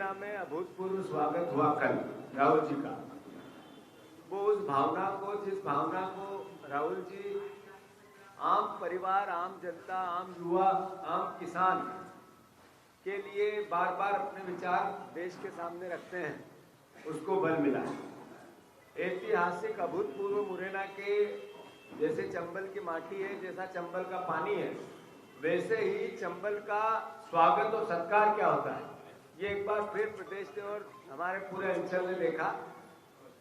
मुरैना में अभूतपूर्व स्वागत हुआ कल राहुल जी का। वो उस भावना को, जिस भावना को राहुल जी आम परिवार, आम जनता, आम युवा, आम किसान के लिए बार बार अपने विचार देश के सामने रखते हैं, उसको बल मिला। ऐतिहासिक अभूतपूर्व मुरैना के जैसे चंबल की माटी है, जैसा चंबल का पानी है, वैसे ही चंबल का स्वागत और सत्कार क्या होता है, ये एक बार फिर प्रदेश ने और हमारे पूरे अंचल ने देखा।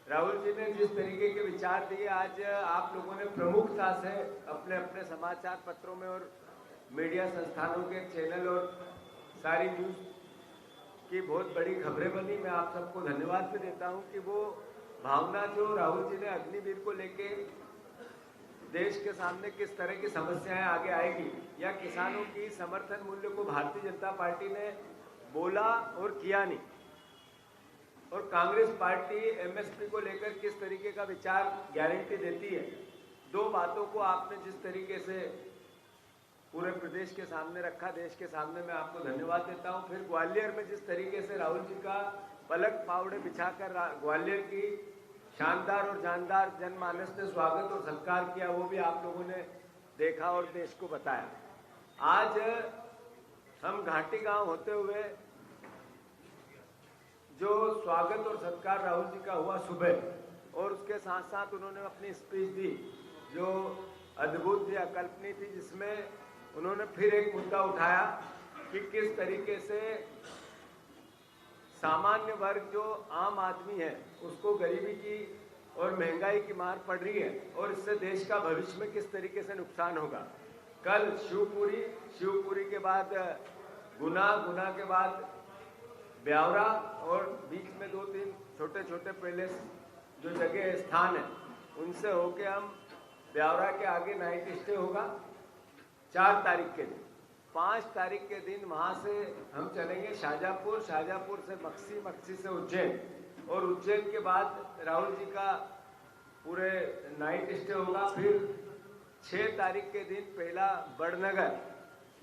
राहुल जी ने जिस तरीके के विचार दिए, आज आप लोगों ने प्रमुखता से अपने अपने समाचार पत्रों में और मीडिया संस्थानों के चैनल और सारी न्यूज़ की बहुत बड़ी खबरें बनी। मैं आप सबको धन्यवाद भी देता हूं कि वो भावना जो राहुल जी ने अग्निवीर को लेके देश के सामने किस तरह की समस्याएं आगे आएगी, या किसानों की समर्थन मूल्य को भारतीय जनता पार्टी ने बोला और किया नहीं, और कांग्रेस पार्टी एमएसपी को लेकर किस तरीके का विचार गारंटी देती है, दो बातों को आपने जिस तरीके से पूरे प्रदेश के सामने रखा, देश के सामने, मैं आपको धन्यवाद देता हूं। फिर ग्वालियर में जिस तरीके से राहुल जी का पलक पावड़े बिछाकर ग्वालियर की शानदार और जानदार जनमानस ने स्वागत और सत्कार किया, वो भी आप लोगों ने देखा और देश को बताया। आज हम घाटी गांव होते हुए जो स्वागत और सत्कार राहुल जी का हुआ सुबह, और उसके साथ साथ उन्होंने अपनी स्पीच दी जो अद्भुत थी, अकल्पनीय थी, जिसमें उन्होंने फिर एक मुद्दा उठाया कि किस तरीके से सामान्य वर्ग जो आम आदमी है उसको गरीबी की और महंगाई की मार पड़ रही है, और इससे देश का भविष्य में किस तरीके से नुकसान होगा। कल शिवपुरी के बाद गुना के बाद ब्यावरा, और बीच में 2-3 छोटे छोटे पैलेस जो जगह स्थान है, उनसे होके हम ब्यावरा के आगे नाइट स्टे होगा 4 तारीख के दिन। 5 तारीख के दिन वहाँ से हम चलेंगे शाहजहाँपुर, शाहजहाँपुर से मक्सी से उज्जैन, और उज्जैन के बाद राहुल जी का पूरे नाइट स्टे होगा। फिर 6 तारीख के दिन पहला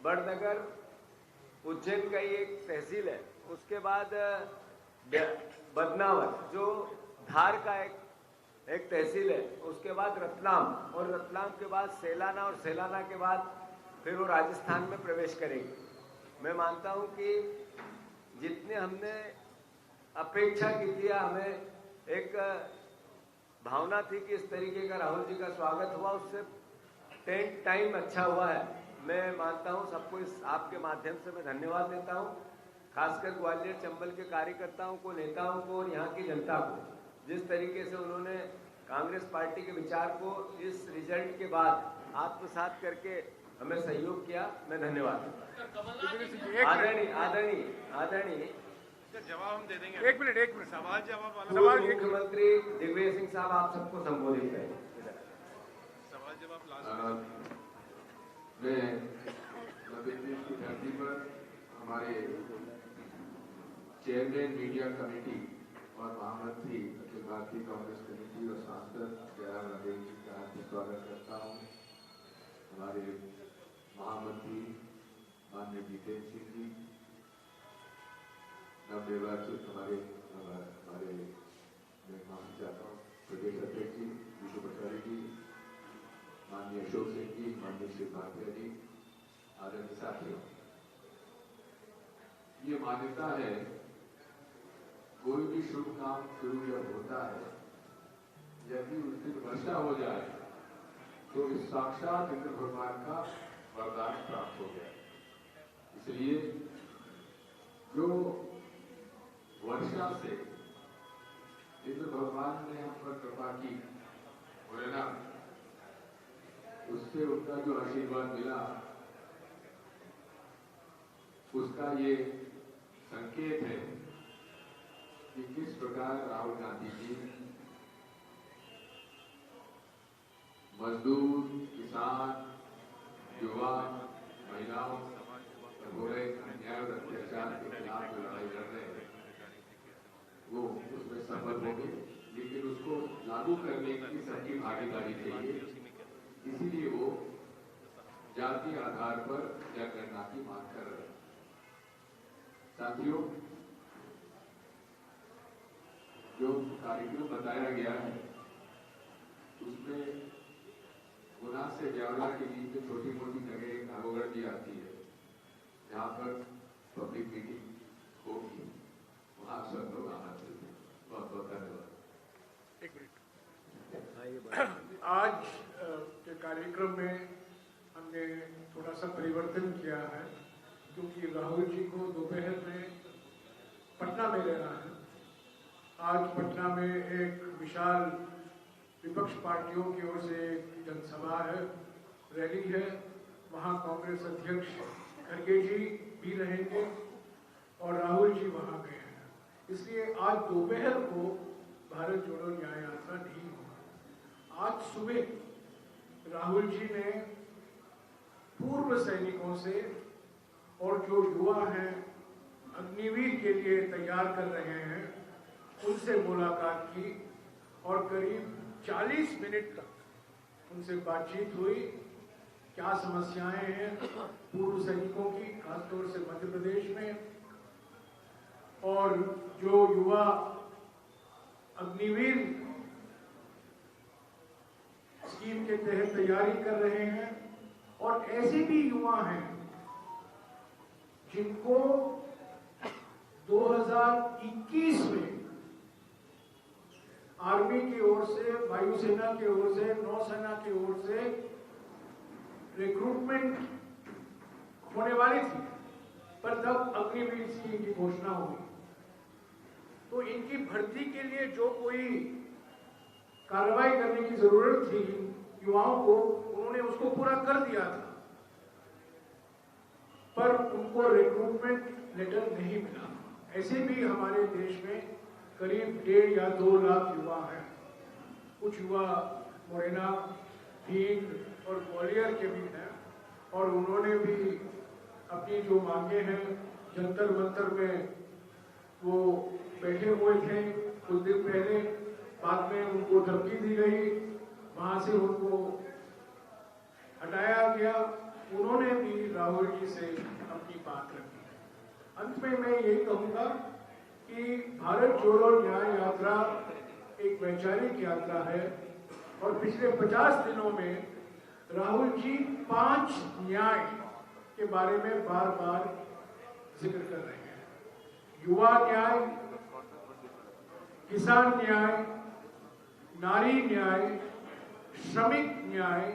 बड़नगर उज्जैन का ही एक तहसील है, उसके बाद बदनावर जो धार का एक तहसील है, उसके बाद रतलाम, और रतलाम के बाद सेलाना, और सेलाना के बाद फिर वो राजस्थान में प्रवेश करेगी। मैं मानता हूं कि जितने हमने अपेक्षा की थी, हमें एक भावना थी कि इस तरीके का राहुल जी का स्वागत हुआ, उससे 10 टाइम अच्छा हुआ है। मैं मानता हूं सबको इस आपके माध्यम से मैं धन्यवाद देता हूं, खासकर ग्वालियर चंबल के कार्यकर्ताओं को, नेताओं को और यहाँ की जनता को, जिस तरीके से उन्होंने कांग्रेस पार्टी के विचार को इस रिजल्ट के बाद आत्मसात करके हमें सहयोग किया। मैं धन्यवाद। आदरणीय जवाब हम दे देंगे। एक मिनट सवाल जवाब वाला मुख्यमंत्री दिग्विजय सिंह साहब आप सबको संबोधित करें। सवाल जवाब मैं मध्य प्रदेश की धरती पर हमारे चेयरमैन मीडिया कमेटी और महामंत्री अखिल भारतीय कांग्रेस कमेटी और सांसद जयराम राजेश जी का हार्दिक स्वागत करता हूँ। हमारे महामंत्री माननीय जितेंद्र सिंह जी, नवनिर्वाचित हमारे मैं माफी चाहता हूँ प्रदेश अध्यक्ष जी विशु पटवारी जी, माननीय अशोक सिंह जी, माननीय श्री भाटिया जी, आदरणीय साथियों, ये मान्यता है कोई भी शुभ काम शुरू जब होता है, यदि उस दिन वर्षा हो जाए तो इस साक्षात इंद्र भगवान का वरदान प्राप्त हो गया। इसलिए जो वर्षा से इंद्र भगवान ने हम पर कृपा की, मुरैना, उससे उनका जो आशीर्वाद मिला, उसका ये संकेत है कि किस प्रकार राहुल गांधी जी मजदूर, किसान, युवा, महिलाओं हो रहे अन्याय और अत्याचार के खिलाफ जो लड़ाई लड़ रहे हैं, वो उसमें सफल हो गए, लेकिन उसको लागू करने की सबकी भागीदारी चाहिए। इसीलिए वो जातीय आधार पर जनगणना की मांग कर रहे हैं। साथियों, कार्यक्रम बताया गया है उसमें गुना से ब्यावरा के बीच में छोटी मोटी जगह नागोगढ़ भी आती है जहाँ पर पब्लिक मीटिंग होगी, वहाँ सब लोग आना चाहिए। बहुत बहुत धन्यवाद। एक मिनट। आज के कार्यक्रम में हमने थोड़ा सा परिवर्तन किया है क्योंकि राहुल जी को दोपहर में पटना में रहना है। आज पटना में एक विशाल विपक्ष पार्टियों की ओर से एक जनसभा है, रैली है। वहाँ कांग्रेस अध्यक्ष खड़गे जी भी रहेंगे और राहुल जी वहाँ गए हैं, इसलिए आज दोपहर को भारत जोड़ो न्याय यात्रा नहीं होगा। आज सुबह राहुल जी ने पूर्व सैनिकों से और जो युवा हैं अग्निवीर के लिए तैयार कर रहे हैं उनसे मुलाकात की और करीब 40 मिनट तक उनसे बातचीत हुई। क्या समस्याएं हैं पूर्व सैनिकों की, खासतौर से मध्य प्रदेश में, और जो युवा अग्निवीर स्कीम के तहत तैयारी कर रहे हैं, और ऐसे भी युवा हैं जिनको 2021 में आर्मी की ओर से, वायुसेना की ओर से, नौसेना की ओर से रिक्रूटमेंट होने वाली थी, पर तब अग्निवीर स्कीम की घोषणा हुई। तो इनकी भर्ती के लिए जो कोई कार्रवाई करने की जरूरत थी युवाओं को, उन्होंने उसको पूरा कर दिया था, पर उनको रिक्रूटमेंट लेटर नहीं मिला। ऐसे भी हमारे देश में करीब 1.5 या 2 लाख युवा हैं। कुछ युवा मुरैना, भिंड और ग्वालियर के भी हैं, और उन्होंने भी अपनी जो मांगे हैं जंतर मंतर में वो बैठे हुए थे कुछ दिन पहले। बाद में उनको धमकी दी गई, वहां से उनको हटाया गया। उन्होंने भी राहुल जी से अपनी बात रखी। अंत में मैं यही कहूंगा कि भारत जोड़ो न्याय यात्रा एक वैचारिक यात्रा है, और पिछले 50 दिनों में राहुल जी 5 न्याय के बारे में बार बार जिक्र कर रहे हैं। युवा न्याय, किसान न्याय, नारी न्याय, श्रमिक न्याय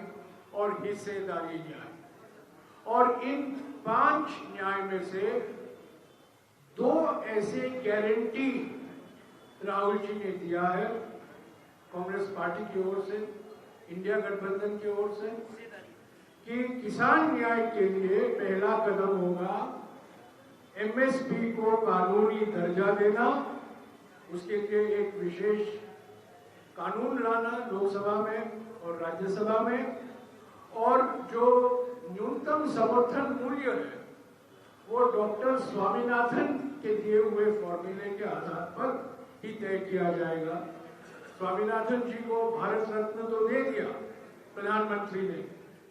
और हिस्सेदारी न्याय। और इन 5 न्याय में से 2 ऐसे गारंटी राहुल जी ने दिया है कांग्रेस पार्टी की ओर से, इंडिया गठबंधन की ओर से, कि किसान न्याय के लिए पहला कदम होगा एमएसपी को कानूनी दर्जा देना। उसके लिए एक विशेष कानून लाना लोकसभा में और राज्यसभा में, और जो न्यूनतम समर्थन मूल्य है वो डॉक्टर स्वामीनाथन के दिए हुए फॉर्मूले के आधार पर ही तय किया जाएगा। स्वामीनाथन जी को भारत रत्न तो दे दिया प्रधानमंत्री ने,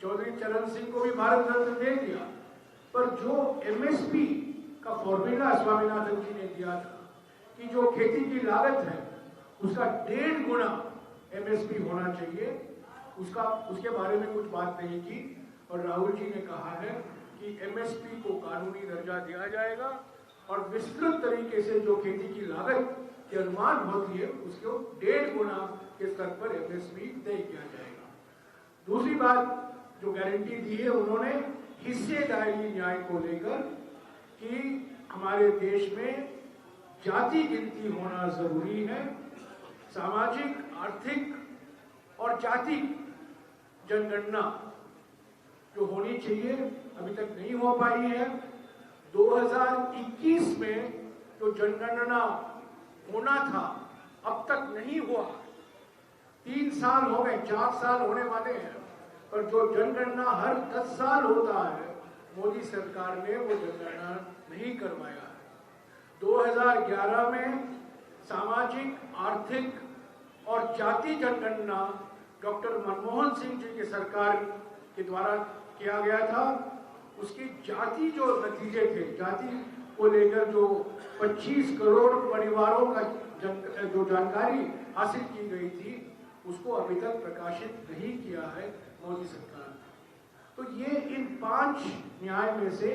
चौधरी चरण सिंह को भी भारत रत्न दे दिया, पर जो एमएसपी का फॉर्मूला स्वामीनाथन जी ने दिया था कि जो खेती की लागत है उसका 1.5 गुना एमएसपी होना चाहिए, उसके बारे में कुछ बात नहीं की। और राहुल जी ने कहा है कि एमएसपी को कानूनी दर्जा दिया जाएगा और विस्तृत तरीके से जो खेती की लागत के अनुमान होती है उसको 1.5 गुना के स्तर पर एमएसपी तय किया जाएगा। दूसरी बात जो गारंटी दी है उन्होंने हिस्सेदारी न्याय को लेकर, कि हमारे देश में जाति गिनती होना जरूरी है। सामाजिक, आर्थिक और जाति जनगणना जो होनी चाहिए अभी तक नहीं हो पाई है। 2021 में जो जनगणना होना था अब तक नहीं हुआ। 3 साल हो गए, 4 साल होने वाले हैं, पर जो जनगणना हर 10 साल होता है मोदी सरकार ने वो जनगणना नहीं करवाया है। 2011 में सामाजिक, आर्थिक और जाति जनगणना डॉक्टर मनमोहन सिंह जी की सरकार के द्वारा किया गया था। उसकी जाति जो नतीजे थे, जाति को लेकर जो 25 करोड़ परिवारों का जो जानकारी हासिल की गई थी, उसको अभी तक प्रकाशित नहीं किया है मोदी सरकार ने। तो ये इन 5 न्याय में से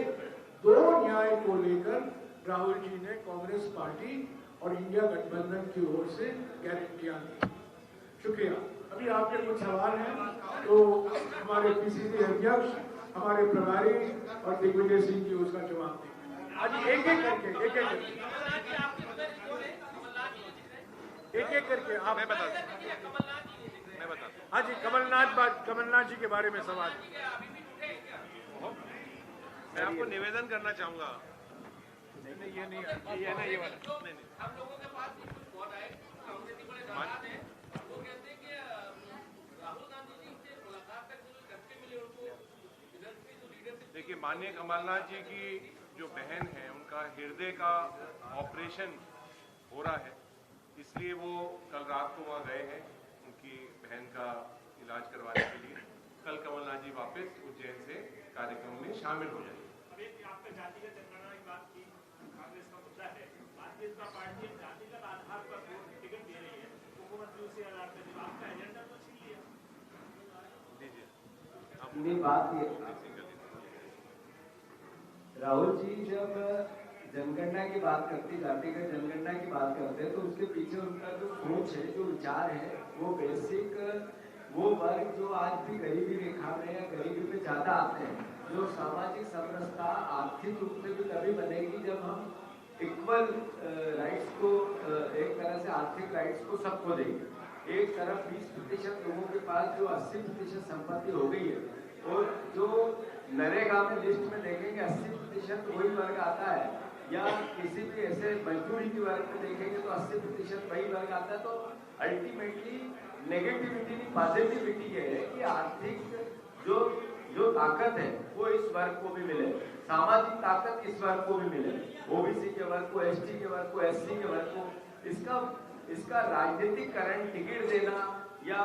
2 न्याय को लेकर राहुल जी ने कांग्रेस पार्टी और इंडिया गठबंधन की ओर से गारंटियां दी। शुक्रिया। अभी आपके कुछ सवाल हैं तो हमारे पीसीसी अध्यक्ष, हमारे प्रभारी और दिग्विजय सिंह जी उसका जवाब देंगे। आज एक एक करके आप मैं बता हाँ जी, कमलनाथ जी के बारे में सवाल। मैं आपको निवेदन करना चाहूंगा। नहीं, ये नहीं है, ये ना ये वाला नहीं। हम लोगों के पास भी कुछ कॉल आए, हमसे भी बड़े सवाल हैं। वो कहते हैं कि राहुल गांधी जी से मुलाकात तक जो धक्के मिले उनको इधर से जो लीडरशिप। देखिए, माननीय कमलनाथ जी की जो बहन है, उनका हृदय का ऑपरेशन हो रहा है, इसलिए वो कल रात को वहाँ गए हैं उनकी बहन का इलाज करवाने के लिए। कल कमलनाथ जी वापस उज्जैन से कार्यक्रम में शामिल हो जाएंगे। आपने जातिगत जनगणना की बात की, कांग्रेस का मुद्दा है। भारतीय जनता पार्टी जातिगत आधार पर टिकट दे रही है, मुख्यमंत्री उसी आधार पर आपका एजेंडा तो छीन लिया। नहीं, बात ये राहुल जी जब जनगणना की बात करते, जातिगत जनगणना की बात करते हैं, तो उसके पीछे उनका जो सोच है, जो विचार है, वो बेसिक वो वर्ग जो आज भी गरीबी रेखा में या गरीबी में ज्यादा आते हैं, जो सामाजिक समरसता आर्थिक रूप से भी तभी बनेगी जब हम इक्वल राइट्स को, एक तरह से आर्थिक राइट्स को सबको देंगे। एक तरफ 20% लोगों के पास जो 80% संपत्ति हो गई है, और जो नरेगा में लिस्ट में देखेंगे 80% वही वर्ग आता है, या किसी भी ऐसे मजदूरी के वर्ग में देखेंगे तो 80% वही वर्ग आता है। तो अल्टीमेटली नेगेटिविटी नहीं, पॉजिटिविटी ये है कि आर्थिक जो ताकत है वो इस वर्ग को भी मिले, सामाजिक ताकत इस वर्ग को भी मिले, ओबीसी के वर्ग को, एसटी के वर्ग को, एससी के वर्ग को। इसका राजनीतिकरण टिकट देना या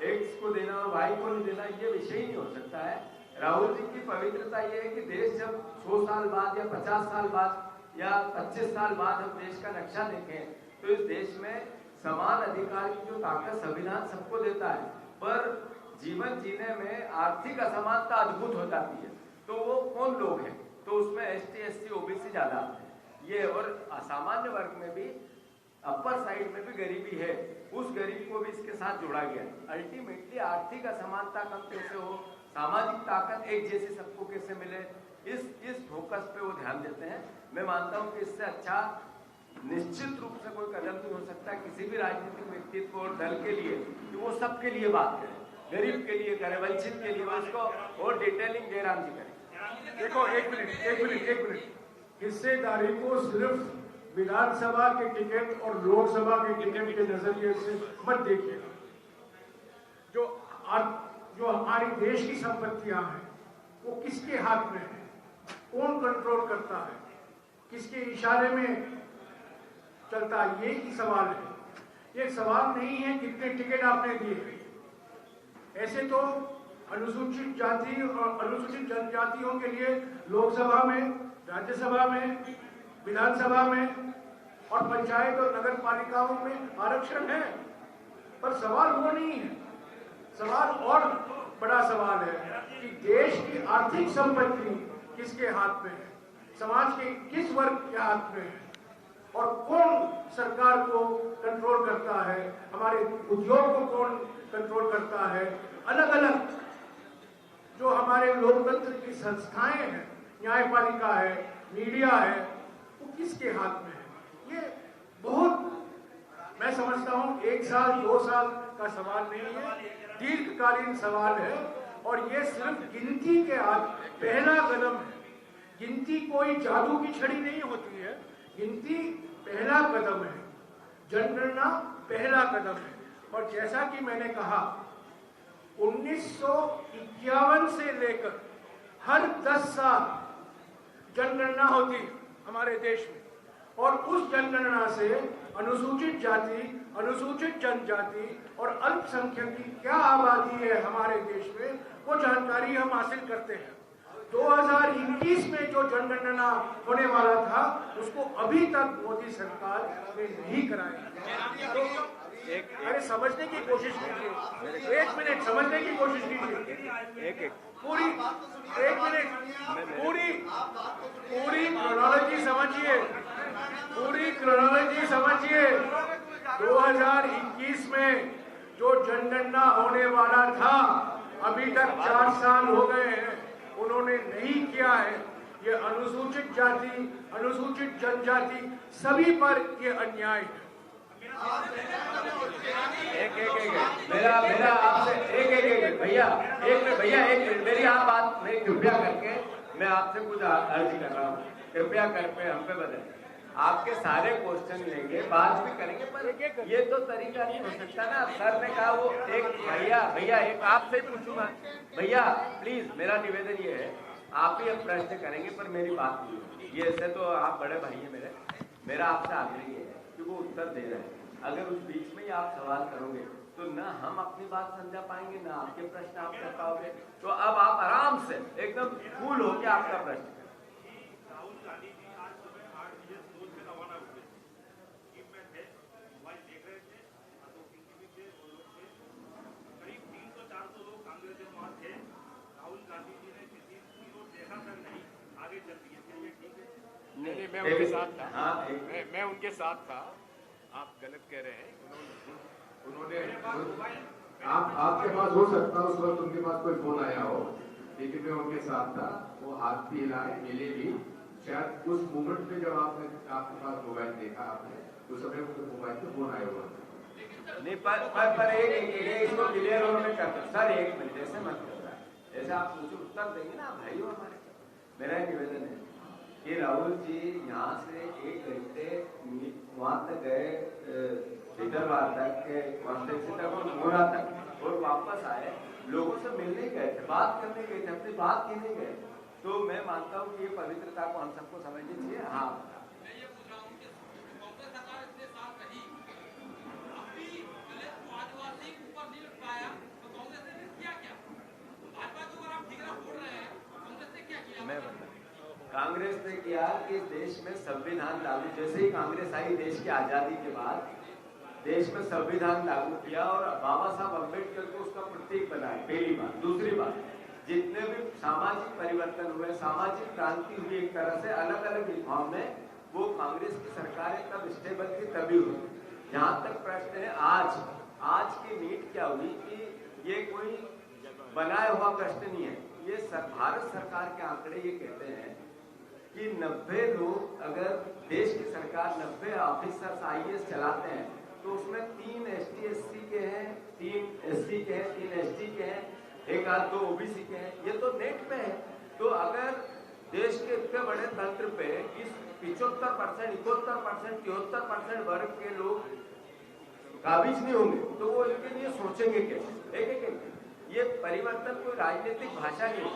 एक्स को देना और वाई को नहीं देना, ये विषय नहीं हो सकता है। राहुल जी की पवित्रता ये है कि देश जब 100 साल बाद या 50 साल बाद या 25 साल बाद हम देश का नक्शा देखें, तो इस देश में समान अधिकार की जो ताकत संविधान सबको देता है, पर जीवन जीने में आर्थिक असमानता अद्भुत हो जाती है। तो वो कौन लोग हैं? तो उसमें एसटी, एससी, ओबीसी ज्यादा ये, और असामान्य वर्ग में भी अपर साइड में भी गरीबी है, उस गरीब को भी इसके साथ जोड़ा गया। अल्टीमेटली आर्थिक असमानता कम कैसे हो, सामाजिक ताकत एक जैसी सबको कैसे मिले, इस फोकस पे वो ध्यान देते हैं। मैं मानता हूँ कि इससे अच्छा निश्चित रूप से कोई कदम नहीं हो सकता किसी भी राजनीतिक व्यक्तित्व और दल के लिए कि वो सबके लिए बात करे, गरीब के लिए करे, वंचित के लिए, उसको और डिटेलिंग जयराम जी करें। देखो, एक मिनट, हिस्सेदारी को सिर्फ विधानसभा के टिकट और लोकसभा के टिकट के नजरिए से मत देखिएगा। जो हमारी देश की संपत्तियां हैं वो किसके हाथ में है, कौन कंट्रोल करता है, किसके इशारे में चलता है, ये ही सवाल है। ये सवाल नहीं है कितने टिकट आपने दिए। ऐसे तो अनुसूचित जाति और अनुसूचित जनजातियों के लिए लोकसभा में, राज्यसभा में, विधानसभा में और पंचायत और नगर पालिकाओं में आरक्षण है, पर सवाल वो नहीं है। सवाल और बड़ा सवाल है कि देश की आर्थिक संपत्ति किसके हाथ में है, समाज के किस वर्ग के हाथ में है, और कौन सरकार को कंट्रोल करता है, हमारे उद्योग को कौन कंट्रोल करता है, अलग अलग जो हमारे लोकतंत्र की संस्थाएं हैं, न्यायपालिका है, मीडिया है, वो किसके हाथ में है। ये बहुत, मैं समझता हूं 1 साल 2 साल का सवाल नहीं है, दीर्घकालीन सवाल है, और ये सिर्फ गिनती के पहला कदम है। गिनती कोई जादू की छड़ी नहीं होती है, गिनती पहला कदम है, जनगणना पहला कदम है। और जैसा कि मैंने कहा, 1951 से लेकर हर 10 साल जनगणना होती है हमारे देश में, और उस जनगणना से अनुसूचित जाति, अनुसूचित जनजाति और अल्पसंख्यक की क्या आबादी है हमारे देश में, वो जानकारी हम हासिल करते हैं। 2021 में जो जनगणना होने वाला था उसको अभी तक मोदी सरकार ने नहीं कराया। तो अरे समझने की कोशिश कीजिए, 1 मिनट समझने की कोशिश कीजिए। पूरी 1 मिनट पूरी क्रोनोलॉजी समझिए, पूरी क्रोनोलॉजी समझिए। 2021 में जो जनगणना होने वाला था अभी तक 4 साल हो गए हैं, उन्होंने नहीं किया है। ये अनुसूचित जाति, अनुसूचित जनजाति सभी पर ये अन्याय है। मेरा आपसे एक भैया एक मिनट मेरी आप बात नहीं, कृपया करके मैं आपसे कुछ अर्ज कर रहा हूँ, कृपया करके हम पे बदले। आपके सारे क्वेश्चन लेंगे, बात भी करेंगे, पर ये तो तरीका नहीं हो सकता ना। सर ने कहा वो एक भैया एक आपसे ही पूछूंगा। भैया प्लीज मेरा निवेदन ये है, आप ही अब प्रश्न करेंगे पर मेरी बात नहीं होगी। ये ऐसे तो आप बड़े भाई हैं मेरा आपसे आग्रह ये है कि वो उत्तर दे रहे हैं। अगर उस बीच में ही आप सवाल करोगे तो न हम अपनी बात समझा पाएंगे, न आपके प्रश्न आप कर पाओगे। तो अब आप आराम से एकदम कूल होकर आपका प्रश्न। राहुल गांधी जी आज सुबह 8 बजे सोच में रवाना हुए, टीम में थे, मोबाइल देख रहे थे, भी थे, वो लोग थे, करीब 300-400 लोग कांग्रेस के वहां थे। राहुल गांधी जी ने किसी को देखा तक नहीं, आगे चल दिए। ये ठीक है? नहीं, मैं उनके साथ था। मैं उनके साथ था। आप गलत कह रहे हैं। उन्होंने आपके पास हो सकता है उस वक्त उनके पास कोई फोन आया हो, लेकिन मैं उनके साथ था। वो हाथ भी हिलाए, मिले भी। शायद उस मोमेंट में जब आपके पास मोबाइल देखा आपने, उस समय उनके मोबाइल पे फोन आया हुआ था। नहीं पर एक इसको क्लियर उन्होंने कर दिया। सर 1 मिनट ऐसे मत करना, ऐसे आप मुझे उत्तर देंगे ना भाई हो हमारे। मेरा निवेदन है कि राहुल जी यहाँ से 1 घंटे वहां तक गए, हैदराबाद तक के कॉन्स्टिट्यूंसी तक और मोरा तक, और वापस आए, लोगों से मिलने गए थे, बात करने गए थे, अपनी बात कहने गए। तो मैं मानता हूँ कि ये पवित्रता को हम सबको समझनी चाहिए। हाँ मैं ये पूछ रहा हूँ कि कांग्रेस सरकार इतने साल रही, अभी दलित को आदिवासी ऊपर नहीं उठ पाया, तो कांग्रेस ने किया क्या? भाजपा को अगर आप ठिकरा फोड़ रहे हैं, कांग्रेस ने क्या किया? मैं बता, कांग्रेस ने किया कि देश में संविधान लागू, जैसे ही कांग्रेस आई देश की आजादी के बाद, देश में संविधान लागू किया और बाबा साहब अम्बेडकर को उसका प्रतीक बनाया, पहली बात। दूसरी बात, जितने भी सामाजिक परिवर्तन हुए, सामाजिक क्रांति हुई एक तरह से अलग अलग विभागों में, वो कांग्रेस की सरकारें तब स्टेबल थी, तभी हुई। जहाँ तक प्रश्न है आज की नीट क्या हुई कि ये कोई बनाया हुआ प्रश्न नहीं है। ये भारत सरकार के आंकड़े ये कहते हैं कि 90 लोग, अगर देश की सरकार 90 ऑफिसर्स IAS चलाते हैं तो उसमें 3 ST SC के हैं, 3 SC के हैं, 3 ST के हैं, 1 आध 2 OBC के हैं। ये तो नेट पे है। तो अगर देश के इतने बड़े तंत्र पे इस 75%, 71%, 73% वर्ग के लोग काबिज नहीं होंगे तो वो इनके लिए सोचेंगे कैसे? एक ये परिवर्तन कोई राजनीतिक भाषा नहीं है।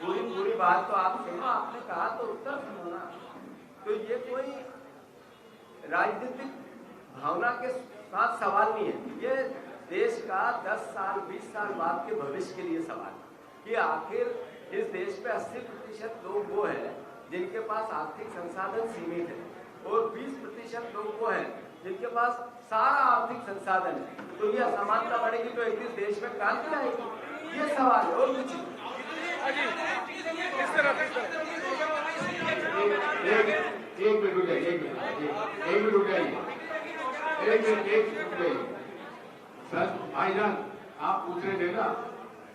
पूरी बात तो आप सुनो, आपने कहा तो उत्तर सुनो ना। तो ये कोई राजनीतिक भावना के साथ सवाल नहीं है। ये देश का 10 साल 20 साल बाद के भविष्य के लिए सवाल है कि आखिर इस देश पे 80% लोग वो हैं जिनके पास आर्थिक संसाधन सीमित है और 20% लोग वो हैं जिनके पास सारा आर्थिक संसाधन है। तो ये असमानता बढ़ेगी तो एक देश में क्रांति आएगी। ये सवाल है और कुछ भाईजान आप पूछ रहे थे ना,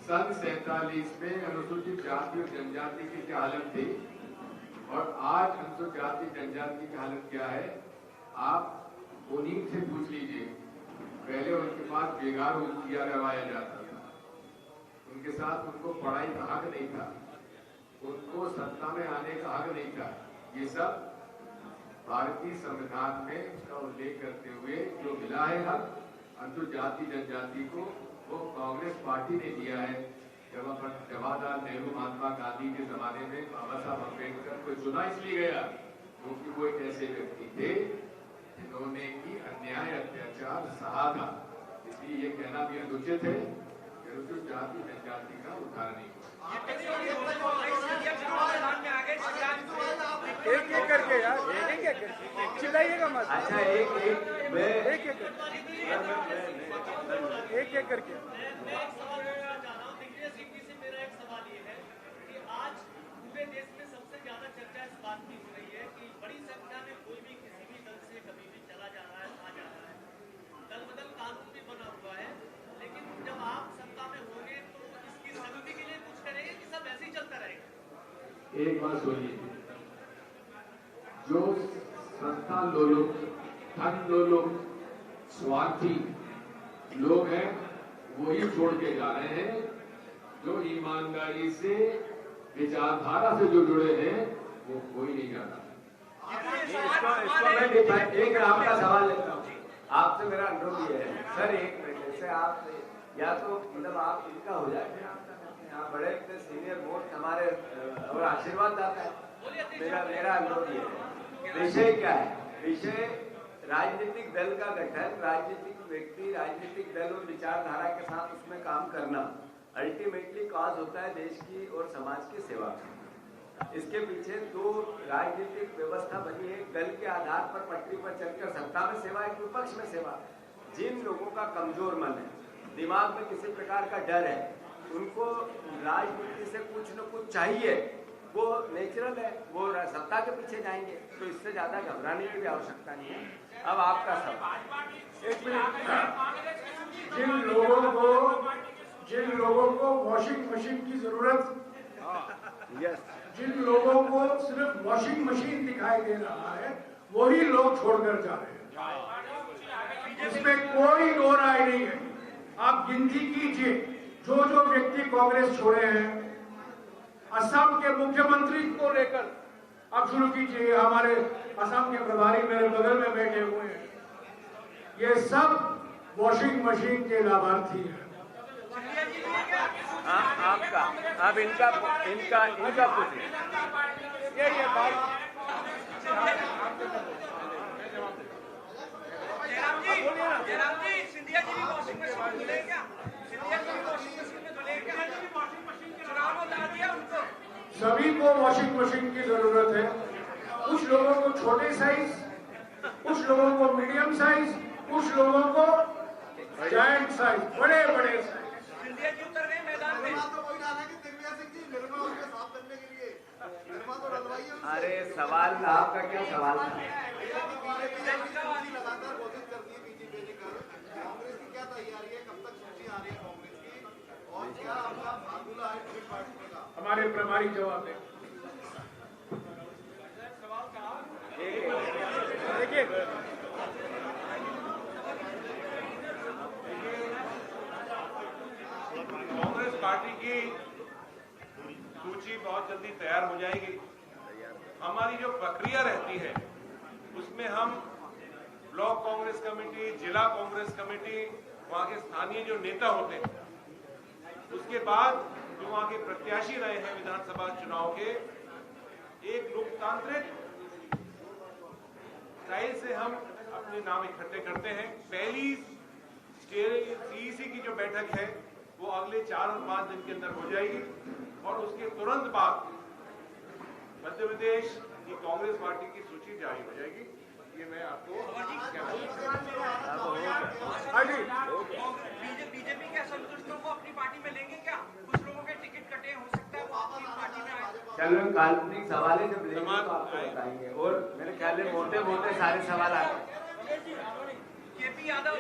सन 47 में अनुसूचित जाति और जनजाति की क्या हालत थी और आज अनुसूचित जाति जनजाति की हालत क्या है, आप उन्हीं से पूछ लीजिए। पहले उनके पास बेगार किया करवाया जाता था, उनके साथ उनको पढ़ाई का हक नहीं था, उनको सत्ता में आने का हक नहीं था। ये सब भारतीय संविधान में उसका उल्लेख करते हुए जो मिला है हक अनुसूचित जाति जनजाति को, वो कांग्रेस पार्टी ने दिया है। जब अपन जवाहरलाल नेहरू महात्मा गांधी के जमाने में बाबा साहब अम्बेडकर को चुना इसलिए गया क्योंकि वो एक ऐसे व्यक्ति थे जिन्होंने की अन्याय अत्याचार सहा था। इसलिए ये कहना भी अनुचित है कि अनुसूचित जाति जनजाति का उद्धार नहीं हुआ। एक एक करके यार, एक एक करके चिल्लाइएगा मत। अच्छा एक मैं एक एक करके मेरा एक सवाल ये है कि आज पूरे देश में सबसे ज्यादा चर्चा इस बात की हो रही है कि बड़ी संख्या में कोई भी किसी भी दल से कभी भी चला जा रहा है, आ जा रहा है, दल बदल कानून भी बना हुआ है, लेकिन जब आप सत्ता में होंगे तो इसकी सख्ती के लिए कुछ करेंगे कि सब ऐसे ही चलता रहेगा? एक बात सुनिए, जो संस्थान लोग धन लोग स्वार्थी लोग हैं वही छोड़ के जा रहे हैं। जो ईमानदारी से विचारधारा से जो जुड़े हैं वो कोई नहीं जाता। एक आपका सवाल लेता हूँ, आपसे मेरा अनुरोध ये है सर, एक मिनट से आप या तो मतलब आप इनका हो जाए, आप बड़े सीनियर मोस्ट हमारे और आशीर्वाद आता है। मेरा अनुरोध ये है, विषय क्या है? विषय राजनीतिक दल का गठन, राजनीतिक व्यक्ति, राजनीतिक दल और विचारधारा के साथ उसमें काम करना अल्टीमेटली कॉज होता है देश की और समाज की सेवा। इसके पीछे दो राजनीतिक व्यवस्था बनी है, दल के आधार पर पटरी पर चलकर सत्ता में सेवा, एक विपक्ष में सेवा। जिन लोगों का कमजोर मन है, दिमाग में किसी प्रकार का डर है, उनको राजनीति से कुछ न कुछ चाहिए, वो नेचुरल है, वो सत्ता के पीछे जाएंगे, तो इससे ज्यादा घबराने की भी आवश्यकता नहीं है। अब आपका सवाल। एक मिनट, जिन लोगों को वॉशिंग मशीन की जरूरत, जिन लोगों को सिर्फ वॉशिंग मशीन दिखाई दे रहा है, वही लोग छोड़कर जा रहे हैं। इसमें कोई दो राय नहीं है। आप गिनती कीजिए, जो व्यक्ति कांग्रेस छोड़े हैं, असम के मुख्यमंत्री को लेकर आप शुरू कीजिए, हमारे असम के प्रभारी मेरे बगल में बैठे हुए हैं, ये सब वॉशिंग मशीन के लाभार्थी हैं। आपका अब इनका पूछिए। ये बात जयराम जी, सिंधिया जी भी वॉशिंग मशीन धुले क्या? सिंधिया जी भी वॉशिंग मशीन में धुले क्या? चुनाव में उतार दिया उनको। सभी को वॉशिंग मशीन की जरूरत है। कुछ लोगों को छोटे साइज, कुछ लोगों को मीडियम साइज, कुछ लोगों को जायंट साइज, बड़े बड़े साइज। सिंधिया जी उतर गए मैदान में। अरे सवाल आपका क्या सवाल था? लगातार कोशिश करती है बीजेपी ने कांग्रेस की क्या तैयारी है, कब तक सूची आ रही है कांग्रेस की, और क्या आपका फार्मूला है टिकट बांटने का? हमारे प्रभारी जवाब दें। देखिए, कांग्रेस पार्टी की सूची बहुत जल्दी तैयार हो जाएगी। हमारी जो प्रक्रिया रहती है उसमें हम ब्लॉक कांग्रेस कमेटी, जिला कांग्रेस कमेटी, वहां के स्थानीय जो नेता होते हैं, उसके बाद जो वहां के प्रत्याशी रहे हैं विधानसभा चुनाव के, एक लोकतांत्रिक स्टाइल से हम अपने नाम इकट्ठे करते हैं। पहली सीईसी की जो बैठक है वो अगले 4 और 5 दिन के अंदर हो जाएगी, और उसके तुरंत बाद मध्य प्रदेश की कांग्रेस पार्टी की सूची जारी हो जाएगी। ये मैं आपको बीजेपी के असंतुष्टों को अपनी पार्टी में लेंगे क्या? कुछ लोगों के टिकट कटे, हो सकता है वो आपकी पार्टी में आए। चलो काल्पनिक सवाल है, जब लेंगे तो आपको बताएंगे, और मेरे ख्याल में मोटे मोटे सारे सवाल आ गए। केपी यादव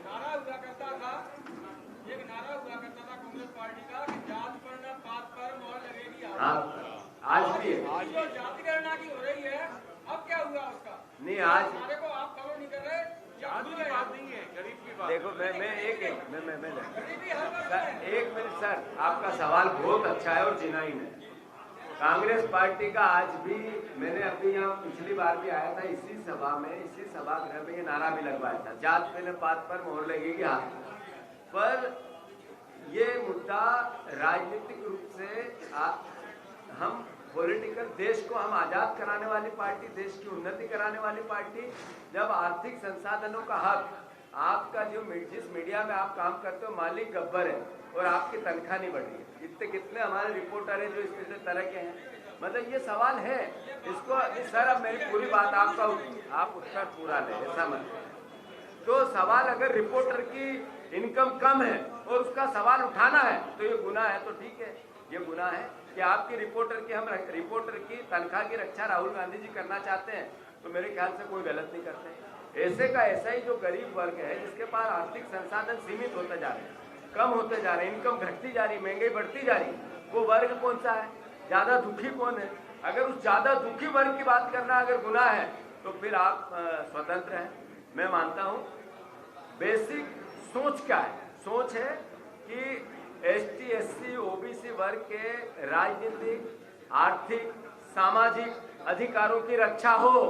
नारा हुआ करता था कांग्रेस पार्टी का कि जात पर न पात पर मोहर लगेगी। आज भी है। जो जाति गणना की हो रही है, अब क्या हुआ उसका? नहीं, आज हमारे को आप कवर नहीं कर रहे। जादू की बात नहीं है, गरीब की बात। देखो मैं गरीबी हर वर्ग में है। एक मिनट सर, आपका सवाल बहुत अच्छा है और जिनाइन है। कांग्रेस पार्टी का आज भी, मैंने अभी यहाँ पिछली बार भी आया था, इसी सभा में, इसी सभागृह में ये नारा भी लगवाया था, जात पे न पात पर मोहर लगेगी हाथ पर। ये मुद्दा राजनीतिक रूप से हम पॉलिटिकल, देश को हम आजाद कराने वाली पार्टी, देश की उन्नति कराने वाली पार्टी, जब आर्थिक संसाधनों का हक, आपका जो जिस मीडिया में आप काम करते हो मालिक गब्बर है, और आपकी तनख्वाह नहीं बढ़ रही है। इतने कितने हमारे रिपोर्टर हैं जो इस तरह के हैं। मतलब ये सवाल है, इसको सर अब मेरी पूरी बात आप उत्तर पूरा लें, ऐसा मत। तो सवाल अगर रिपोर्टर की इनकम कम है और उसका सवाल उठाना है तो ये गुनाह है, तो ठीक है, ये गुनाह है कि आपकी रिपोर्टर की तनख्वाह की रक्षा राहुल गांधी जी करना चाहते हैं, तो मेरे ख्याल से कोई गलत नहीं करते। ऐसे का ऐसा ही जो गरीब वर्ग है जिसके पास आर्थिक संसाधन सीमित होते जा रहे हैं, कम होते जा रहे हैं, इनकम घटती जा रही, महंगाई बढ़ती जा रही, वो वर्ग कौन सा है, ज्यादा दुखी कौन है? अगर उस ज्यादा दुखी वर्ग की बात करना अगर गुनाह है तो फिर आप स्वतंत्र हैं। मैं मानता हूं बेसिक सोच क्या है, सोच है कि ST SC OBC वर्ग के राजनीतिक, आर्थिक, सामाजिक अधिकारों की रक्षा हो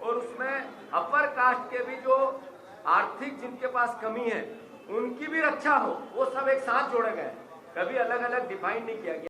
और उसमें अपर कास्ट के भी जो आर्थिक जिनके पास कमी है उनकी भी रक्षा हो। वो सब एक साथ जोड़े गए, कभी अलग अलग डिफाइन नहीं किया गया।